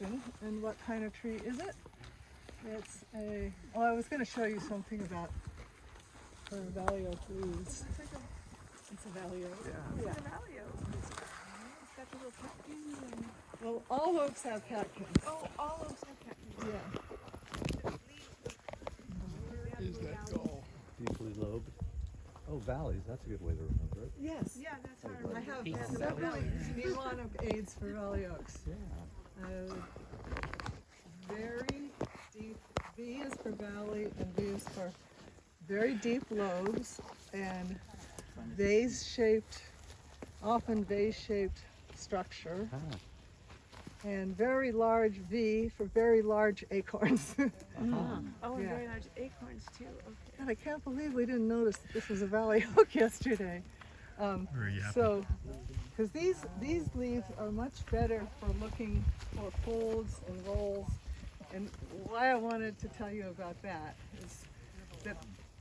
And what kind of tree is it? It's a, well, I was going to show you something about the valley oak leaves. It's a valley oak. Yeah. It's a valley oak. It's got the little catkins and... Well, all oaks have catkins. Oh, all oaks have catkins. Yeah. Is that tall? Deeply lobed. Oh, valleys. That's a good way to remember it. Yes. Yeah, that's how I I have several mnemonic aids for valley oaks. Yeah. Very deep, V is for valley and V is for very deep lobes and vase-shaped, often vase-shaped structure. Ah. And very large V for very large acorns. Oh, and Yeah. very large acorns too. Okay. God, I can't believe we didn't notice that this was a valley oak yesterday. So, because these leaves are much better for looking for folds and rolls. And why I wanted to tell you about that is that,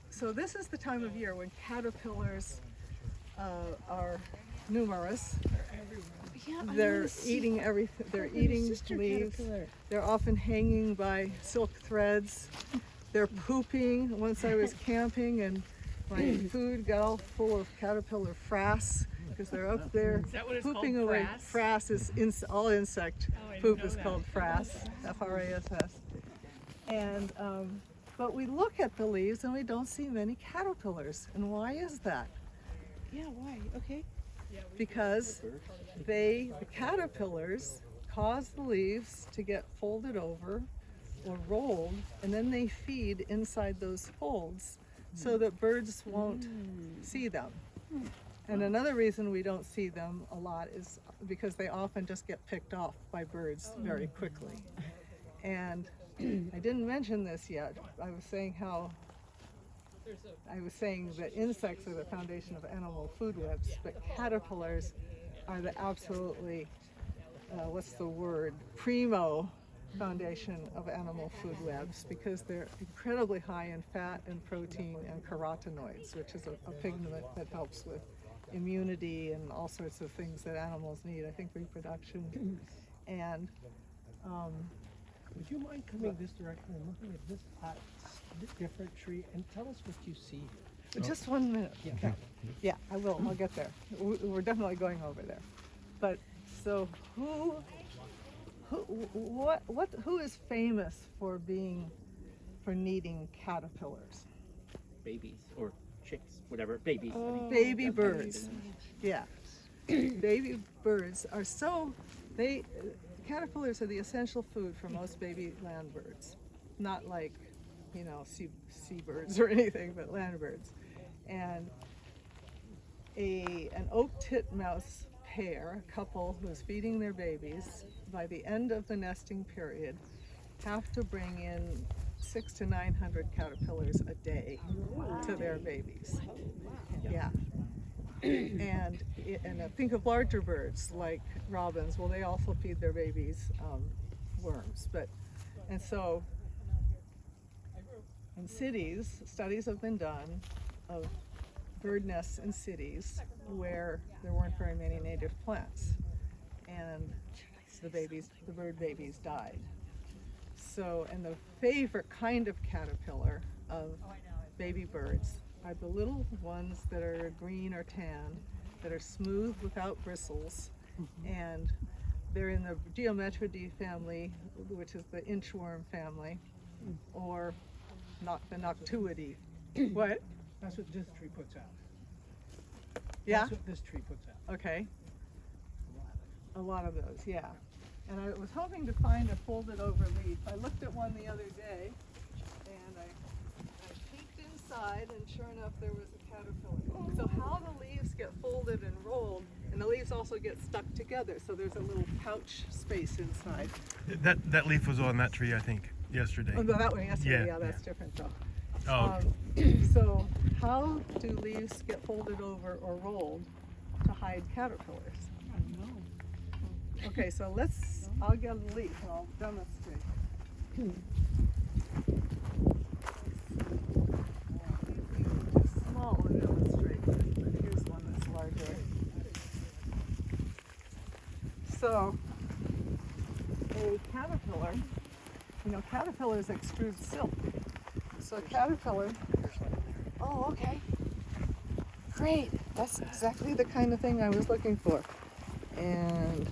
so this is the time of year when caterpillars are numerous. Yeah, They're eating everything. They're eating leaves. They're often hanging by silk threads. They're pooping. Once I was camping and my food got all full of caterpillar frass because they're up there pooping away. Frass is all insect poop is called frass, F-R-A-S-S. And but we look at the leaves and we don't see many caterpillars. And why is that? Yeah, why? Okay. Because the caterpillars cause the leaves to get folded over or rolled, and then they feed inside those folds so that birds won't see them. And another reason we don't see them a lot is because they often just get picked off by birds very quickly. And I didn't mention this yet. I was saying that insects are the foundation of animal food webs, but caterpillars are the absolutely, what's the word, primo foundation of animal food webs because they're incredibly high in fat and protein and carotenoids, which is a pigment that helps with immunity and all sorts of things that animals need, I think reproduction. And Would you mind coming this direction and looking at this different tree and tell us what you see here? just 1 minute. Yeah. Yeah, I will. I'll get there. We're definitely going over there. But so who is famous for needing caterpillars? Babies or chicks, whatever, babies. Baby birds. Yeah. Baby birds are caterpillars are the essential food for most baby land birds. Not like, seabirds or anything, but land birds. And an oak titmouse pair, a couple who's feeding their babies, by the end of the nesting period, have to bring in 600 to 900 caterpillars a day to their babies. Yeah. And think of larger birds like robins. Well, they also feed their babies worms. And so in cities, studies have been done of bird nests in cities where there weren't very many native plants, and the bird babies died. So, and the favorite kind of caterpillar of baby birds are the little ones that are green or tan, that are smooth without bristles, and they're in the Geometridae family, which is the inchworm family, or the Noctuidae. What? That's what this tree puts out. Yeah? That's what this tree puts out. Okay. A lot of those, yeah. And I was hoping to find a folded over leaf. I looked at one the other day, and I peeked inside, and sure enough, there was a caterpillar. So how the leaves get folded and rolled, and the leaves also get stuck together, so there's a little pouch space inside. That leaf was on that tree, I think, yesterday. Oh, no, that one yesterday, Yeah. yeah, that's different though. Oh, So how do leaves get folded over or rolled to hide caterpillars? I don't know. Okay, so I'll get a leaf and I'll demonstrate. Too small to demonstrate, but here's one that's larger. So a caterpillar caterpillar, you know, caterpillars extrude silk. So a caterpillar, oh, okay. Great, that's exactly the kind of thing I was looking for. And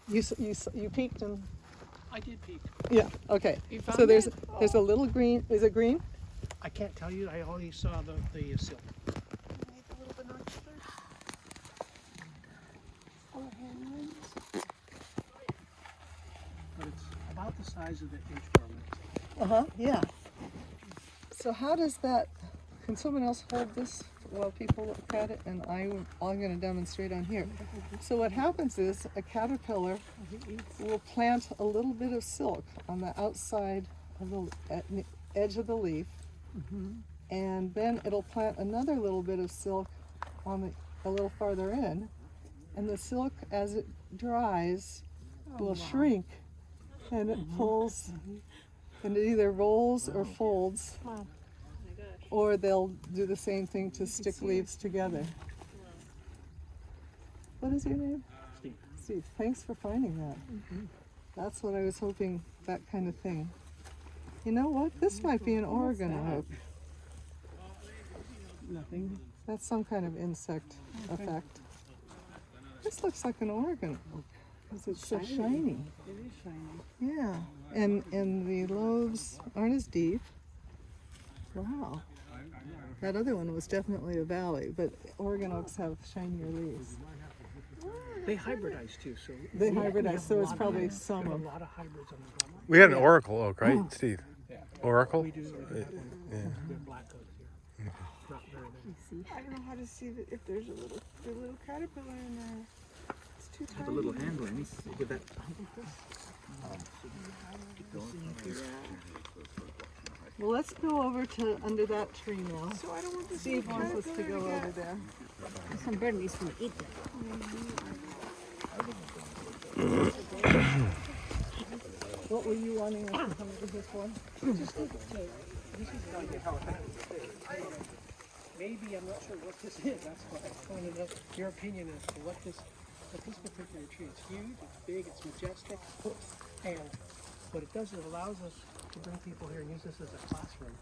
you peeked and, I did peek. yeah, okay. You found So there's it? a little green, is it green? I can't tell you. I only saw the silk. But it's about the size of the inch garment. Yeah. So how does that, can someone else hold this while people look at it? And I'm going to demonstrate on here. So what happens is a caterpillar will plant a little bit of silk on the outside of the edge of the leaf. And then it'll plant another little bit of silk on a little farther in. And the silk, as it dries, will shrink, and it pulls, and it either rolls or folds, or they'll do the same thing to stick leaves together. What is your name? Steve. Steve, thanks for finding that. That's what I was hoping, that kind of thing. You know what? This might be an Oregon oak. Nothing. That's some kind of insect effect. This looks like an Oregon oak because it's so shiny. It is shiny. Yeah, and the lobes aren't as deep. Wow. That other one was definitely a valley, but Oregon oaks have shinier leaves. They hybridize too, so They we hybridize, have so a it's lot probably of, some we have of. a lot of hybrids on the garment. We had an oracle oak, right, Steve? Oracle? We do. We have black oaks here. Not very big. I don't know how to see if there's a little caterpillar in there. It's too tiny. Have a little handle. Let me see with that. Well, let's go over to under that tree now. So I don't want to see Steve wants us to go over there. Some bird needs to eat them. What were you wanting us to come to this one? Maybe, I'm not sure what this is. That's what I wanted to know your opinion as to what this particular tree. It's huge, it's big, it's majestic, and what it does is it allows us to bring people here and use this as a classroom.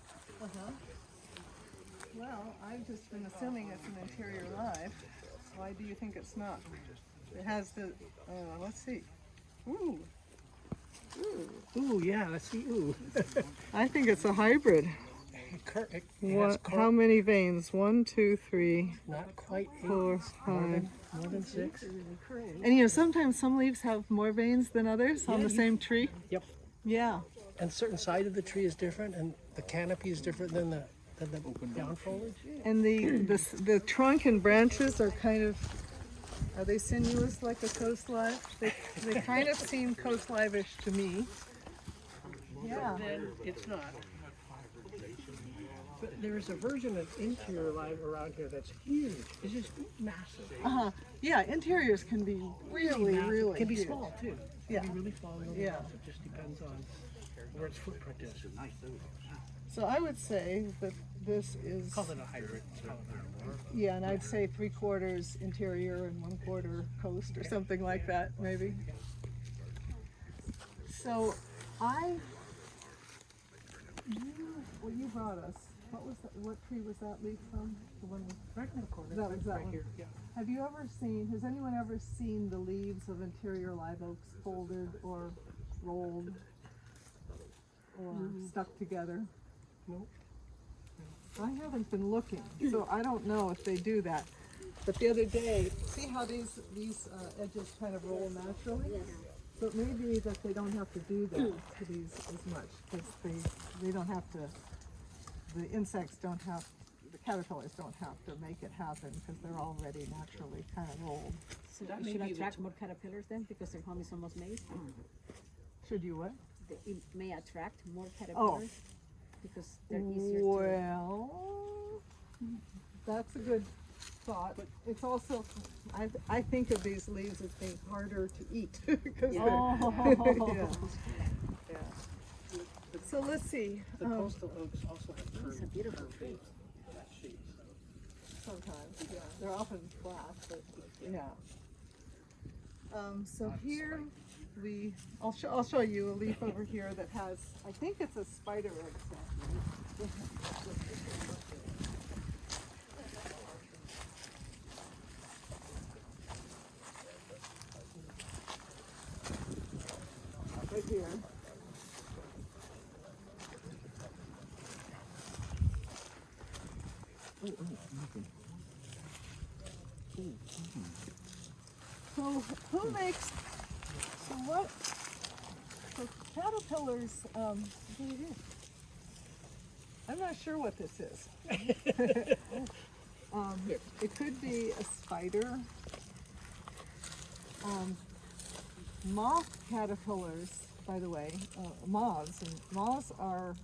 Well, I've just been assuming it's an interior live. Why do you think it's not? It has the, let's see. Ooh, Ooh, yeah, let's see. Ooh. I think it's a hybrid. It has How many veins? 1, 2, 3, not quite 8, 4, more 5. than 6. And you know, sometimes some leaves have more veins than others on Yeah, the same tree. Yep. Yeah. And certain side of the tree is different, and the canopy is different than the down foliage. And the trunk and branches are kind of, are they sinuous like a coast live? They kind of seem coast live-ish to me. Yeah. Then it's not. But there is a version of interior live around here that's huge. It's just massive. Yeah, interiors can be really, Massive. really Can be huge. small too. Yeah. Can be really small. Really Yeah. massive. It just depends on where its footprint is. So I would say that this is, Call it a hybrid. yeah, and I'd say 3/4 interior and 1/4 coast or something like that, maybe. So you brought us, what tree was that leaf from? The one with, Right in the corner. That was that right one. here. Yeah. has anyone ever seen the leaves of interior live oaks folded or rolled or stuck together? Nope. I haven't been looking, so I don't know if they do that. But the other day, see how these edges kind of roll naturally? So it may be that they don't have to do that to these as much, because they don't have to, the insects don't have, the caterpillars don't have to make it happen, because they're already naturally kind of rolled. So That you may should be the attract more caterpillars then, because their home is almost made. Should you what? It may attract more caterpillars because they're easier to. Well, that's a good thought. It's also, I think of these leaves as being harder to eat. 'Cause yeah. So let's see. The coastal oaks also have It's a curved beautiful tree. shape. Sometimes, yeah. They're often flat, but yeah. So here, I'll show you a leaf over here that has, I think it's a spider egg sac. Right here. So who makes, so what, so caterpillars, what do you do? I'm not sure what this is. It could be a spider. Moth caterpillars, by the way, moths, and moths are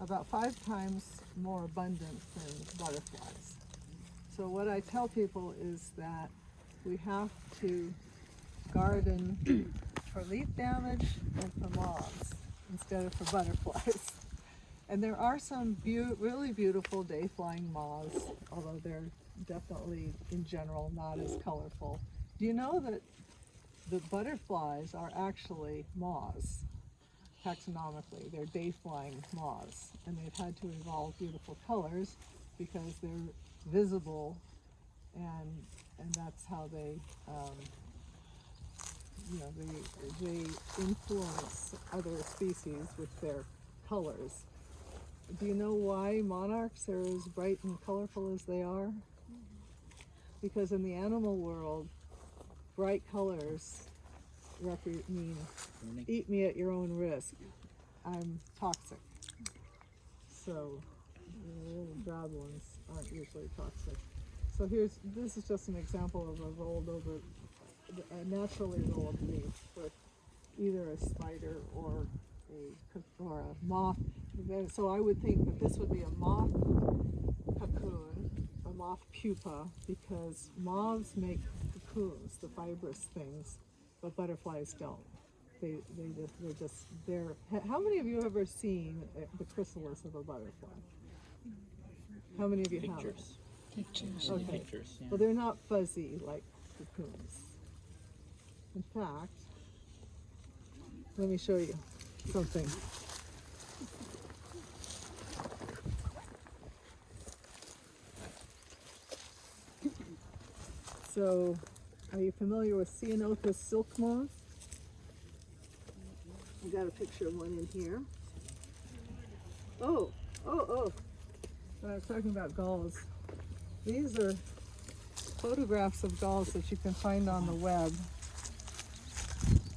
about 5 times more abundant than butterflies. So what I tell people is that we have to garden for leaf damage and for moths instead of for butterflies. And there are some really beautiful day-flying moths, although they're definitely, in general, not as colorful. Do you know that the butterflies are actually moths, taxonomically? They're day-flying moths, and they've had to evolve beautiful colors because they're visible, and that's how they, they influence other species with their colors. Do you know why monarchs are as bright and colorful as they are? Because in the animal world, bright colors mean eat me at your own risk. I'm toxic. So the little drab ones aren't usually toxic. So this is just an example of a naturally rolled leaf with either a spider or a moth. So I would think that this would be a moth cocoon, a moth pupa, because moths make cocoons, the fibrous things, but butterflies don't. How many of you have ever seen the chrysalis of a butterfly? How many of you have? Pictures. Okay. Pictures, yeah. Well, they're not fuzzy like cocoons. In fact, let me show you something. So, are you familiar with Ceanothus silk moth? You got a picture of one in here. Oh. I was talking about gulls. These are photographs of gulls that you can find on the web,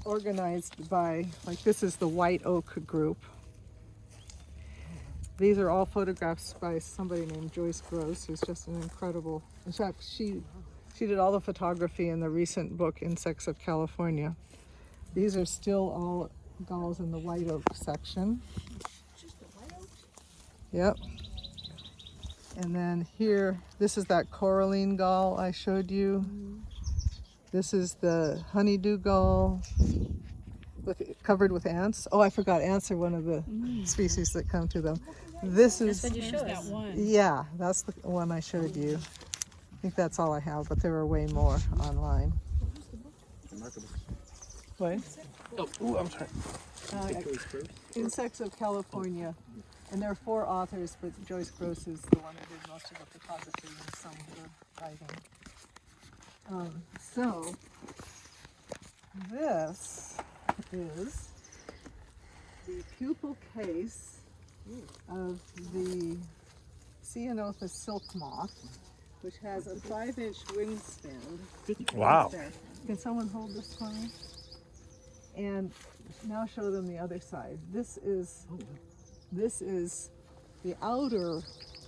organized by, like, this is the White Oak group. These are all photographs by somebody named Joyce Gross, who's just an incredible, in fact, she did all the photography in the recent book, Insects of California. These are still all gulls in the White Oak section. Yep. And then here, this is that coralline gull I showed you. This is the honeydew gull covered with ants. Oh, I forgot, ants are one of the species that come to them. This is, That's what you showed us. yeah, that's the one I showed you. I think that's all I have, but there are way more online. What? Oh, I'm sorry. Insects of California. And there are 4 authors, but Joyce Gross is the one that did most of the photography and some of the writing. So, this is the pupal case of the Ceanothus silk moth, which has a 5-inch wingspan. Wow. There. Can someone hold this for me? And now show them the other side. This is the outer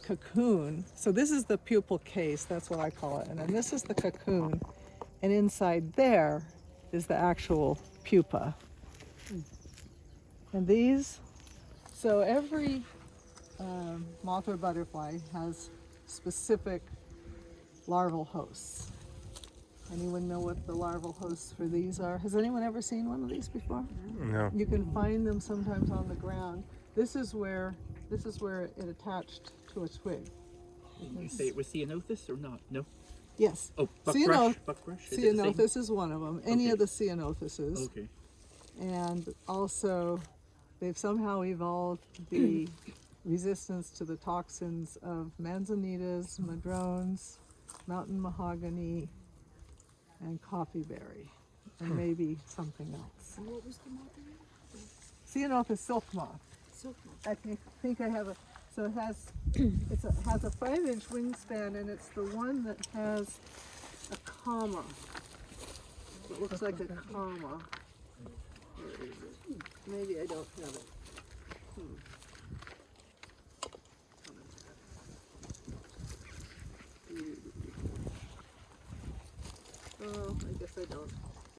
cocoon. So this is the pupal case, that's what I call it. And then this is the cocoon. And inside there is the actual pupa. And these, so every moth or butterfly has specific larval hosts. Anyone know what the larval hosts for these are? Has anyone ever seen one of these before? No. You can find them sometimes on the ground. This is where it attached to a twig. You say it was Ceanothus or not? No? Yes. Oh, buckbrush. Ceanothus. Buckbrush? Is it the same? Ceanothus is one of them. Any Okay. of the Ceanothuses. Okay. And also, they've somehow evolved the resistance to the toxins of manzanitas, madrones, mountain mahogany, and coffeeberry, and maybe something else. And what was the moth again? Ceanothus silk moth. Silk moth. I think I have a, so it has, has a 5-inch wingspan, and it's the one that has a comma. It looks like a comma. Where is it? Maybe I don't have it. Oh, I guess I don't.